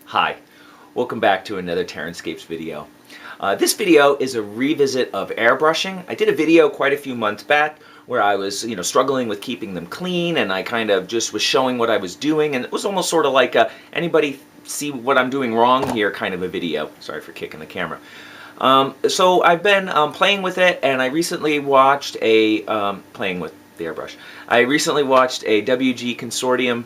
Hi, welcome back to another TerranScapes video. This video is a revisit of airbrushing. I did a video quite a few months back where I was, struggling with keeping them clean, and I kind of just was showing what I was doing, and it was almost sort of like a anybody see what I'm doing wrong here kind of a video. Sorry for kicking the camera. So I've been playing with it, and I recently watched a playing with the airbrush. I recently watched a WG Consortium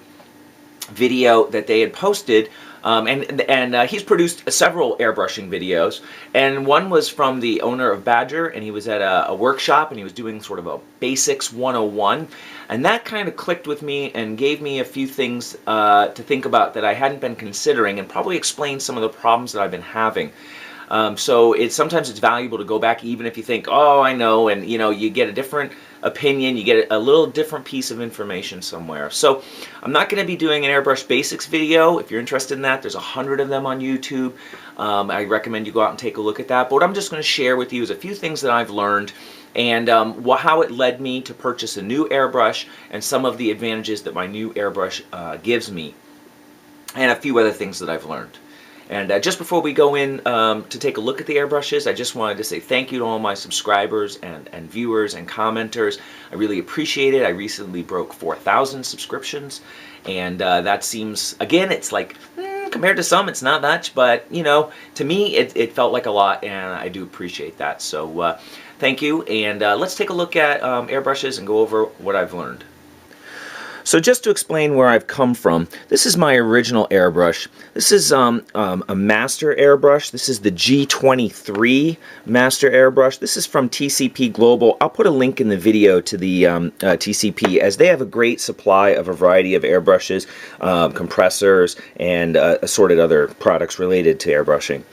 video that they had posted, and he's produced several airbrushing videos, and one was from the owner of Badger, and he was at a workshop, and he was doing sort of a basics 101, and that kind of clicked with me and gave me a few things to think about that I hadn't been considering, and probably explained some of the problems that I've been having. So sometimes it's valuable to go back, even if you think, oh, I know, and you get a different opinion, you get a little different piece of information somewhere. So I'm not going to be doing an airbrush basics video. If you're interested in that, there's 100 of them on YouTube. I recommend you go out and take a look at that. But what I'm just going to share with you is a few things that I've learned, and how it led me to purchase a new airbrush, and some of the advantages that my new airbrush gives me, and a few other things that I've learned. And just before we go in to take a look at the airbrushes, I just wanted to say thank you to all my subscribers and viewers and commenters. I really appreciate it. I recently broke 4,000 subscriptions, and that seems, again, it's like, compared to some, it's not much, but, to me, it felt like a lot, and I do appreciate that. So thank you, and let's take a look at airbrushes and go over what I've learned. So just to explain where I've come from, this is my original airbrush. This is a master airbrush. This is the G23 master airbrush. This is from TCP Global. I'll put a link in the video to the TCP, as they have a great supply of a variety of airbrushes, compressors, and assorted other products related to airbrushing.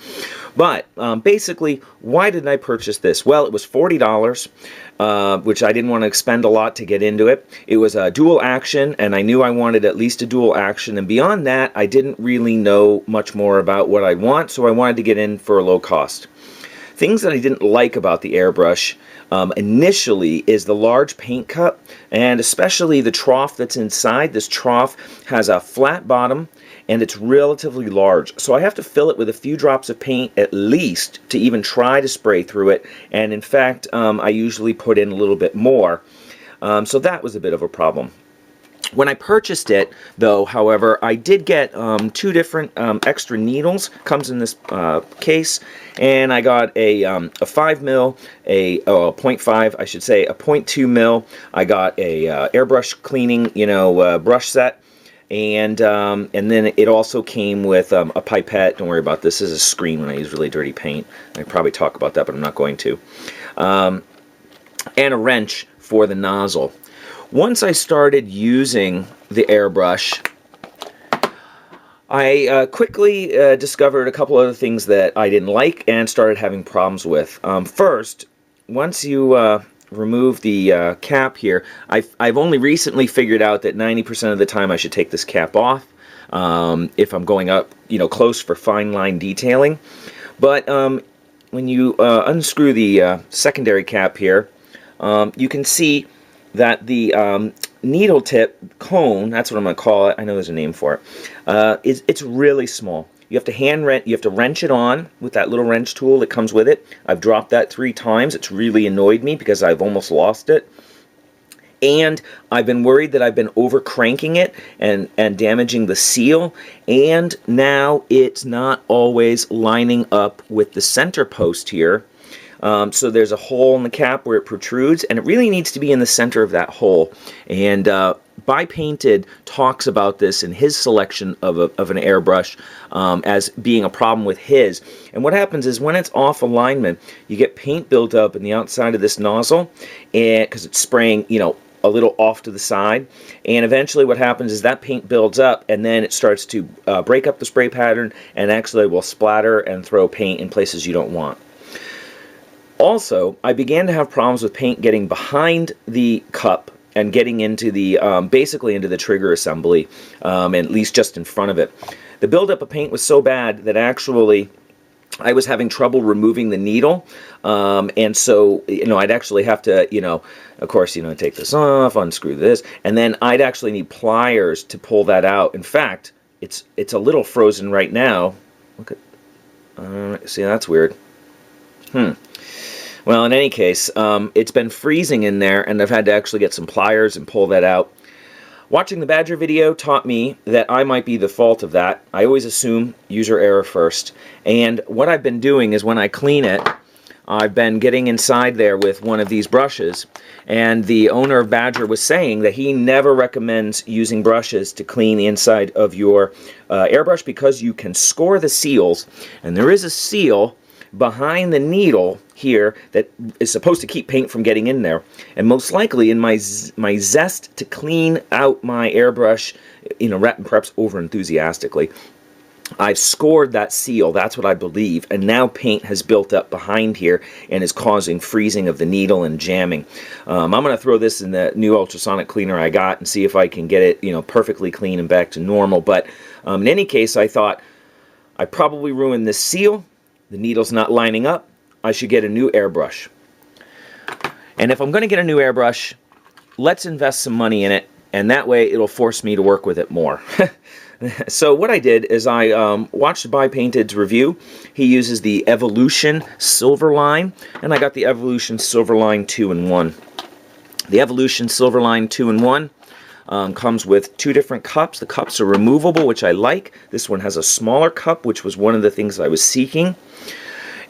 But basically, why did I purchase this? Well, it was $40, which I didn't want to expend a lot to get into it. It was a dual action, and I knew I wanted at least a dual action. And beyond that, I didn't really know much more about what I want, so I wanted to get in for a low cost. Things that I didn't like about the airbrush initially is the large paint cup, and especially the trough that's inside. This trough has a flat bottom, and it's relatively large, so I have to fill it with a few drops of paint at least to even try to spray through it, and in fact I usually put in a little bit more, so that was a bit of a problem. When I purchased it, though, however, I did get two different extra needles. Comes in this case, and I got a 5 mil, a 0.5, I should say, a 0.2 mil. I got a airbrush cleaning, brush set, and then it also came with a pipette. Don't worry about this. This is a screen when I use really dirty paint. I probably talk about that, but I'm not going to. And a wrench for the nozzle. Once I started using the airbrush, I quickly discovered a couple other things that I didn't like and started having problems with. First, once you remove the cap here, I've only recently figured out that 90% of the time I should take this cap off if I'm going up, close for fine line detailing. But when you unscrew the secondary cap here, you can see that the needle tip cone, that's what I'm going to call it, I know there's a name for it, it's really small. You have to wrench it on with that little wrench tool that comes with it. I've dropped that 3 times. It's really annoyed me because I've almost lost it. And I've been worried that I've been over cranking it and damaging the seal, and now it's not always lining up with the center post here. So there's a hole in the cap where it protrudes, and it really needs to be in the center of that hole. And By Painted talks about this in his selection of an airbrush as being a problem with his. And what happens is when it's off alignment, you get paint built up in the outside of this nozzle, and because it's spraying, a little off to the side, and eventually what happens is that paint builds up, and then it starts to break up the spray pattern, and actually will splatter and throw paint in places you don't want. Also, I began to have problems with paint getting behind the cup and getting into the, basically into the trigger assembly, at least just in front of it. The buildup of paint was so bad that actually I was having trouble removing the needle, and so, I'd actually have to, of course, take this off, unscrew this, and then I'd actually need pliers to pull that out. In fact, it's a little frozen right now. Look at, see, that's weird. Well, in any case, it's been freezing in there, and I've had to actually get some pliers and pull that out. Watching the Badger video taught me that I might be the fault of that. I always assume user error first. And what I've been doing is when I clean it, I've been getting inside there with one of these brushes, and the owner of Badger was saying that he never recommends using brushes to clean the inside of your airbrush because you can score the seals, and there is a seal behind the needle here that is supposed to keep paint from getting in there. And most likely in my zest to clean out my airbrush, perhaps over enthusiastically, I've scored that seal. That's what I believe. And now paint has built up behind here and is causing freezing of the needle and jamming. I'm going to throw this in the new ultrasonic cleaner I got and see if I can get it, perfectly clean and back to normal. But in any case, I thought I probably ruined this seal. The needle's not lining up. I should get a new airbrush. And if I'm going to get a new airbrush, let's invest some money in it, and that way it'll force me to work with it more. So what I did is I watched Buy Painted's review. He uses the Evolution Silverline, and I got the Evolution Silverline 2-in-1. The Evolution Silverline 2-in-1 comes with 2 different cups. The cups are removable, which I like. This one has a smaller cup, which was one of the things I was seeking.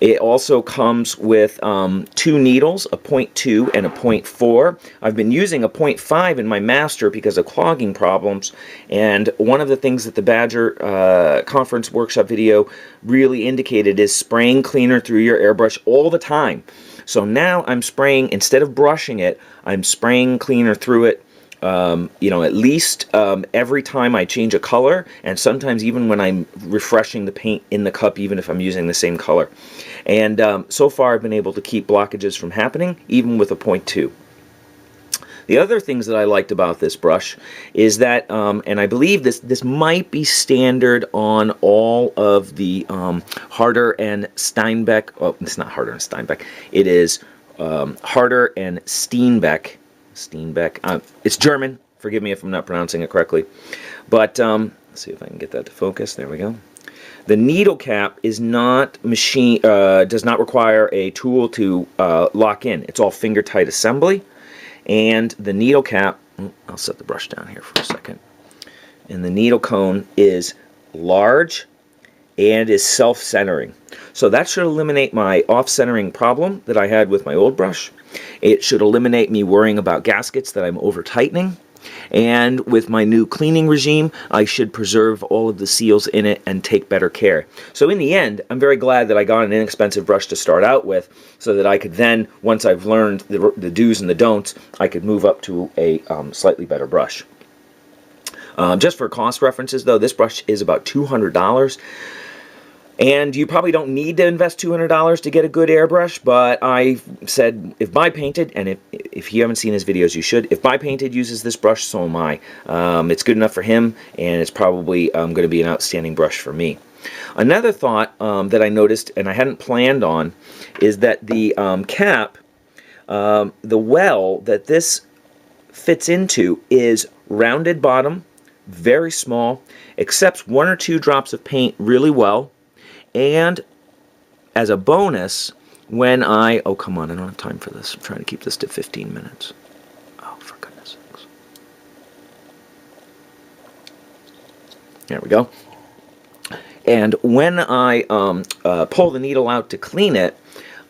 It also comes with 2 needles, a 0.2 and a 0.4. I've been using a 0.5 in my master because of clogging problems, and one of the things that the Badger conference workshop video really indicated is spraying cleaner through your airbrush all the time. So now I'm spraying, instead of brushing it, I'm spraying cleaner through it at least every time I change a color, and sometimes even when I'm refreshing the paint in the cup, even if I'm using the same color. And so far I've been able to keep blockages from happening, even with a 0.2. The other things that I liked about this brush is that, and I believe this might be standard on all of the Harder and Steinbeck, oh, it's not Harder and Steinbeck, it is Harder and Steebeck. It's German. Forgive me if I'm not pronouncing it correctly. But let's see if I can get that to focus. There we go. The needle cap is not does not require a tool to lock in. It's all finger tight assembly. And the needle cap, I'll set the brush down here for a second. And the needle cone is large and is self-centering. So that should eliminate my off-centering problem that I had with my old brush. It should eliminate me worrying about gaskets that I'm over-tightening. And with my new cleaning regime, I should preserve all of the seals in it and take better care. So in the end, I'm very glad that I got an inexpensive brush to start out with, so that I could then, once I've learned the do's and the don'ts, I could move up to a slightly better brush. Just for cost references, though, this brush is about $200. And you probably don't need to invest $200 to get a good airbrush, but I said if Buy Painted, and if you haven't seen his videos, you should. If Buy Painted uses this brush, so am I. It's good enough for him, and it's probably going to be an outstanding brush for me. Another thought that I noticed, and I hadn't planned on, is that the cap, the well that this fits into is rounded bottom, very small, accepts 1 or 2 drops of paint really well. And as a bonus, when oh come on, I don't have time for this. I'm trying to keep this to 15 minutes. Oh, for goodness sakes. There we go. And when I pull the needle out to clean it,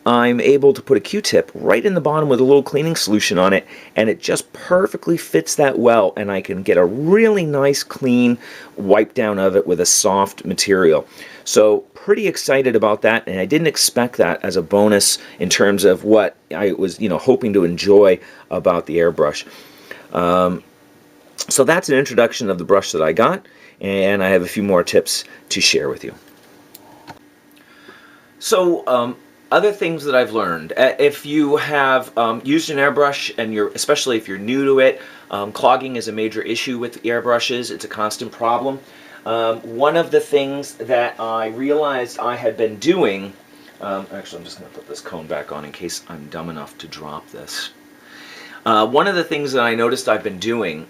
I'm able to put a Q-tip right in the bottom with a little cleaning solution on it, and it just perfectly fits that well, and I can get a really nice clean wipe down of it with a soft material. So pretty excited about that, and I didn't expect that as a bonus in terms of what I was hoping to enjoy about the airbrush. So that's an introduction of the brush that I got, and I have a few more tips to share with you. So other things that I've learned, if you have used an airbrush, and especially if you're new to it, clogging is a major issue with airbrushes. It's a constant problem. One of the things that I realized I had been doing, actually I'm just going to put this cone back on in case I'm dumb enough to drop this. One of the things that I noticed I've been doing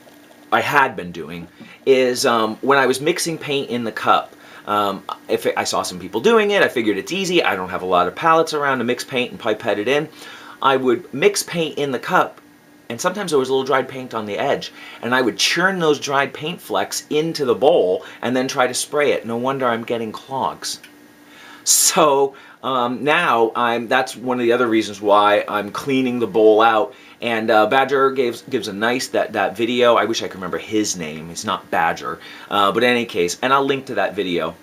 I had been doing is when I was mixing paint in the cup, if I saw some people doing it, I figured it's easy. I don't have a lot of palettes around to mix paint and pipette it in. I would mix paint in the cup, and sometimes there was a little dried paint on the edge, and I would churn those dried paint flecks into the bowl and then try to spray it. No wonder I'm getting clogs. So now that's one of the other reasons why I'm cleaning the bowl out. And Badger gives a nice that video. I wish I could remember his name. It's not Badger, but in any case, and I'll link to that video.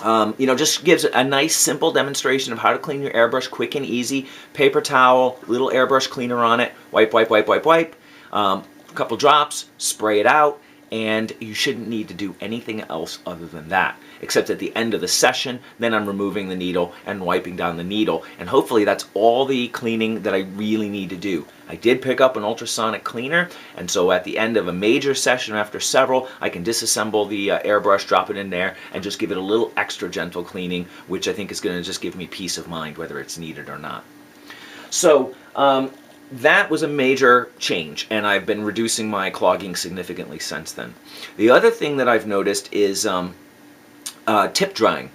You know, just gives a nice simple demonstration of how to clean your airbrush quick and easy. Paper towel, little airbrush cleaner on it, wipe, wipe, wipe, wipe, wipe. A couple drops, spray it out, and you shouldn't need to do anything else other than that, except at the end of the session. Then I'm removing the needle and wiping down the needle, and hopefully that's all the cleaning that I really need to do. I did pick up an ultrasonic cleaner, and so at the end of a major session, after several, I can disassemble the airbrush, drop it in there, and just give it a little extra gentle cleaning, which I think is going to just give me peace of mind, whether it's needed or not. So that was a major change, and I've been reducing my clogging significantly since then. The other thing that I've noticed is tip drying.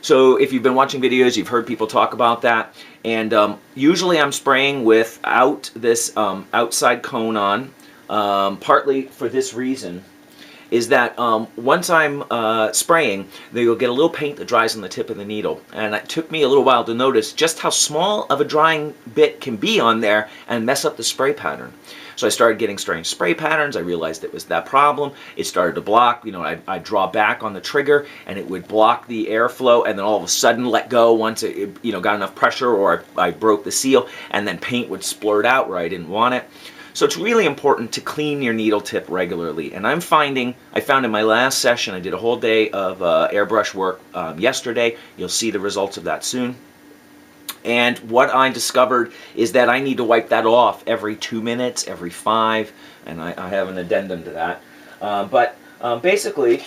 So if you've been watching videos, you've heard people talk about that, and usually I'm spraying without this outside cone on, partly for this reason, is that once I'm spraying, you'll get a little paint that dries on the tip of the needle. And it took me a little while to notice just how small of a drying bit can be on there and mess up the spray pattern. So I started getting strange spray patterns. I realized it was that problem. It started to block. You know, I'd draw back on the trigger and it would block the airflow, and then all of a sudden let go once it you know, got enough pressure, or I broke the seal, and then paint would splurt out where I didn't want it. So it's really important to clean your needle tip regularly. And I found in my last session, I did a whole day of airbrush work yesterday. You'll see the results of that soon. And what I discovered is that I need to wipe that off every 2 minutes, every 5, and I have an addendum to that. Basically,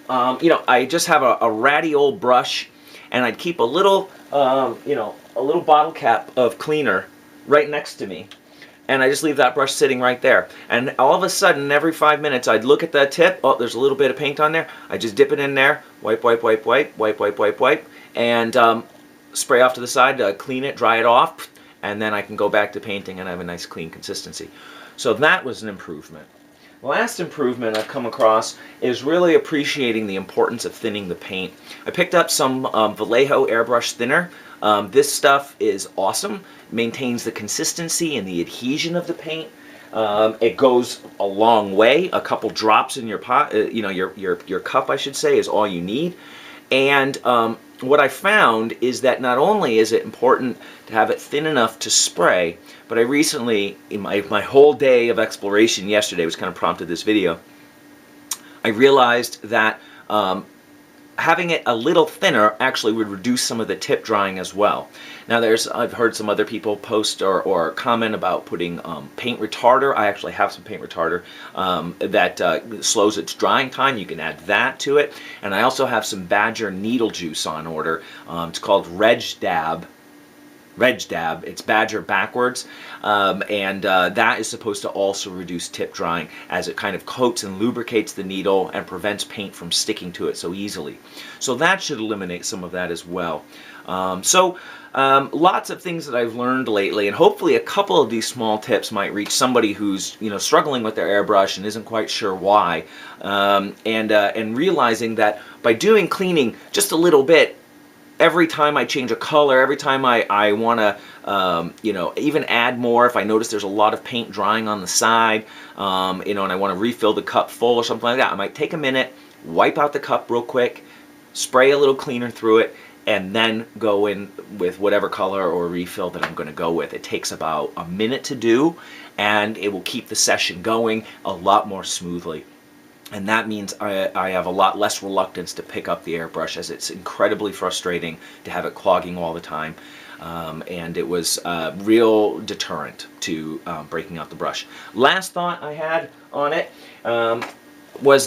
you know, I just have a ratty old brush, and I'd keep a little, you know, a little bottle cap of cleaner right next to me, and I just leave that brush sitting right there. And all of a sudden, every 5 minutes, I'd look at that tip. Oh, there's a little bit of paint on there. I just dip it in there, wipe, wipe, wipe, wipe, wipe, wipe, wipe, wipe, and spray off to the side to clean it, dry it off, and then I can go back to painting and have a nice clean consistency. So that was an improvement. The last improvement I've come across is really appreciating the importance of thinning the paint. I picked up some Vallejo airbrush thinner. This stuff is awesome. It maintains the consistency and the adhesion of the paint. It goes a long way. A couple drops in your pot, you know, your cup, I should say, is all you need. And what I found is that not only is it important to have it thin enough to spray, but I recently, in my whole day of exploration yesterday, which kind of prompted this video, I realized that having it a little thinner actually would reduce some of the tip drying as well. Now I've heard some other people post or comment about putting paint retarder. I actually have some paint retarder that slows its drying time. You can add that to it. And I also have some Badger needle juice on order. It's called Reg Dab. It's Badger backwards, and that is supposed to also reduce tip drying, as it kind of coats and lubricates the needle and prevents paint from sticking to it so easily. So that should eliminate some of that as well. Lots of things that I've learned lately, and hopefully a couple of these small tips might reach somebody who's, you know, struggling with their airbrush and isn't quite sure why, and realizing that by doing cleaning just a little bit, every time I change a color, every time I want to, you know, even add more, if I notice there's a lot of paint drying on the side, you know, and I want to refill the cup full or something like that, I might take a minute, wipe out the cup real quick, spray a little cleaner through it, and then go in with whatever color or refill that I'm going to go with. It takes about a minute to do, and it will keep the session going a lot more smoothly. And that means I have a lot less reluctance to pick up the airbrush, as it's incredibly frustrating to have it clogging all the time. And it was a real deterrent to breaking out the brush. Last thought I had on it, was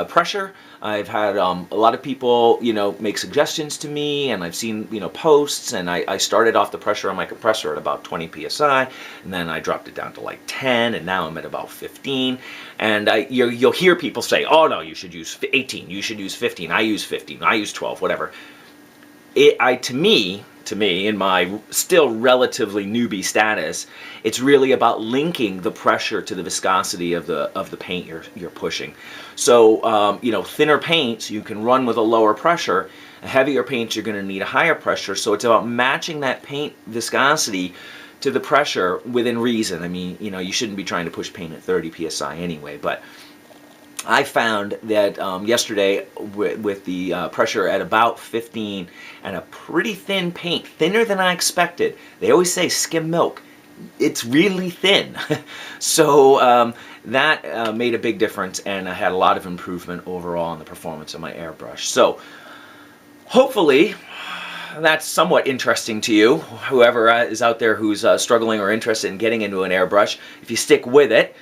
pressure. I've had a lot of people, make suggestions to me, and I've seen, posts, and I started off the pressure on my compressor at about 20 psi, and then I dropped it down to like 10, and now I'm at about 15. And you'll hear people say, oh no, you should use 18, you should use 15, I use 15, I use 12, whatever. To me, in my still relatively newbie status, it's really about linking the pressure to the viscosity of the paint you're pushing. So, thinner paints you can run with a lower pressure. Heavier paints you're going to need a higher pressure. So it's about matching that paint viscosity to the pressure within reason. I mean, you shouldn't be trying to push paint at 30 psi anyway, but I found that yesterday with the pressure at about 15 and a pretty thin paint, thinner than I expected. They always say skim milk. It's really thin. So that made a big difference, and I had a lot of improvement overall in the performance of my airbrush. So hopefully that's somewhat interesting to you, whoever is out there who's struggling or interested in getting into an airbrush. If you stick with it,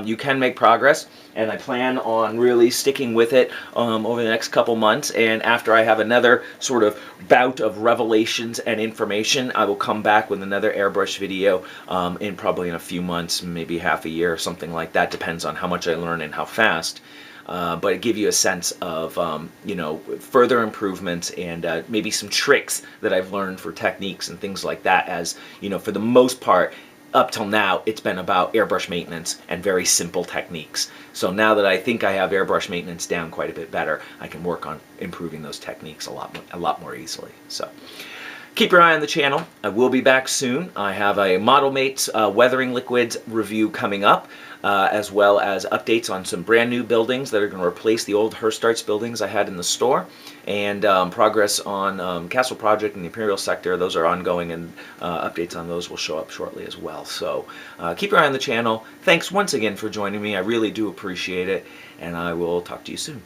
you can make progress, and I plan on really sticking with it over the next couple months. And after I have another sort of bout of revelations and information, I will come back with another airbrush video probably in a few months, maybe half a year or something like that. Depends on how much I learn and how fast. But it give you a sense of further improvements and maybe some tricks that I've learned for techniques and things like that. As for the most part, up till now, it's been about airbrush maintenance and very simple techniques. So now that I think I have airbrush maintenance down quite a bit better, I can work on improving those techniques a lot more easily. So keep your eye on the channel. I will be back soon. I have a Model Mates weathering liquids review coming up, as well as updates on some brand new buildings that are going to replace the old Herstarts buildings I had in the store, and progress on Castle Project and the Imperial Sector. Those are ongoing, and updates on those will show up shortly as well. So keep your eye on the channel. Thanks once again for joining me. I really do appreciate it, and I will talk to you soon.